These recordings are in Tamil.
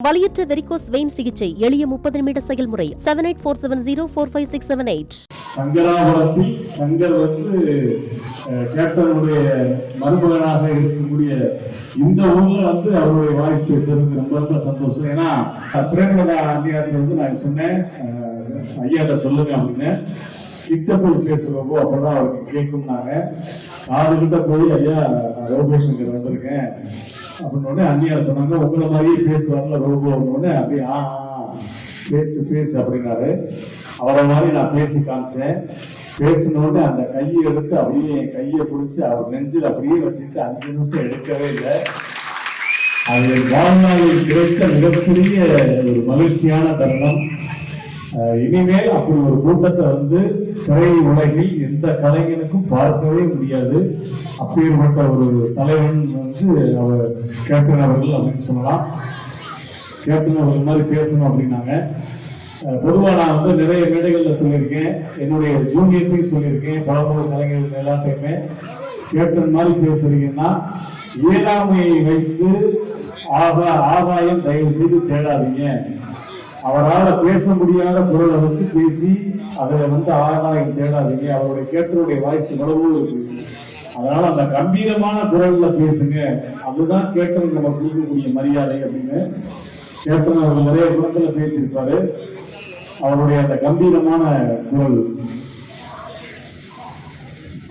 வலியற்ற வெரிகோஸ் வெயின் சிகிச்சை எளிய 30 நிமிட செயல்முறை 7847045678. சங்கராபுரத்தில் சங்கர் கேப்டனுடைய மருமகனாக இருக்கக்கூடிய இந்த ஊர்ல அவருடைய வாய்ஸ் பேசுறது ரொம்ப ரொம்ப சந்தோஷம். ஏன்னா பிரேமலதா அந்நியாரத்தில் நான் சொன்னேன் ஐயாட்ட சொல்லுங்க அப்படின்னு கிட்ட போய் பேசுறப்போ அப்பதான் அவருக்கு கேட்கும்னாங்க. காதுகிட்ட போய் ஐயா ரோபோசங்கர் வந்திருக்கேன் அப்படின்னு அந்நியார் சொன்னாங்க. உங்களை மாதிரியே பேசுவார்ல ரோபோ அப்படின்னு அப்படியே பேசு பேசு அப்படின்னாரு. அவரை மாதிரி நான் பேசி காமிச்சேன். பேசினோடனே அந்த கையை எடுத்து அப்படியே என் கையை பிடிச்சி அவர் நெஞ்சில் அப்படியே வச்சுட்டு 5 நிமிஷம் எடுக்கவே இல்லை. அது வாழ்நாளில் கிடைத்த மிகப்பெரிய ஒரு மகிழ்ச்சியான தருணம். இனிமேல் அப்படி ஒரு கூட்டத்தை திரை உலகில் எந்த கலைஞனுக்கும் பார்க்கவே முடியாது. அப்பேற்பட்ட ஒரு தலைவன் அவர் கேப்டன் அவர்கள் அப்படின்னு சொல்லலாம். கேப்டன் அவர்கள் மாதிரி பேசணும் அப்படின்னாங்க. பொதுவாக நான் நிறைய மேடைகள்ல சொல்லியிருக்கேன், என்னுடைய ஜூனியர்லையும் சொல்லியிருக்கேன், பலமுறை கலைஞர்கள் எல்லாத்தையுமே கேப்டன் மாதிரி பேசுறீங்கன்னா இயலாமையை வைத்து ஆதாயம் தயவு செய்து தேடாதீங்க. அவரால் பேச முடியாத குரலை வச்சு பேசி அதில் ஆதாயம் தேடாதீங்க. அவருடைய கேப்டனுடைய வாய்ஸ் எவ்வளவோ இருக்கு. அதனால அந்த கம்பீரமான குரல்ல பேசுங்க, அதுதான் கேப்டன் நம்ம கொடுக்கக்கூடிய மரியாதை அப்படின்னு கேப்டன் அவர்கள் நிறைய குரத்துல பேசியிருப்பாரு. அவருடைய அந்த கம்பீரமான குரல்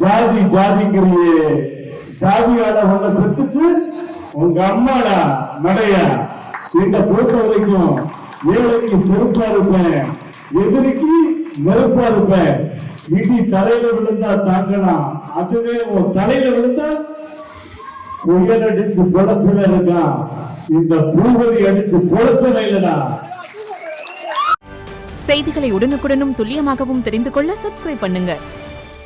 ஜாதி ஜாதிங்கிறிய ஜாதியால ஒண்ணு பெற்றுச்சு உங்க அம்மாடா நடையா இந்த பொறுத்த வரைக்கும் ஏழைக்கு செருப்பா இருப்பேன், எதிரிக்கு நெருப்பா இருப்பேன். இடி தலையில விழுந்தா தாங்கலாம், அதுவே உன் தலையில விழுந்தா உயர் அடிச்சு பொழைச்சல இருக்கான், இந்த பூவதி அடிச்சு பொழைச்சல இல்லடா. செய்திகளை உடனுக்குடனும் துல்லியமாகவும் தெரிந்து கொள்ள சப்ஸ்கிரைப் பண்ணுங்க.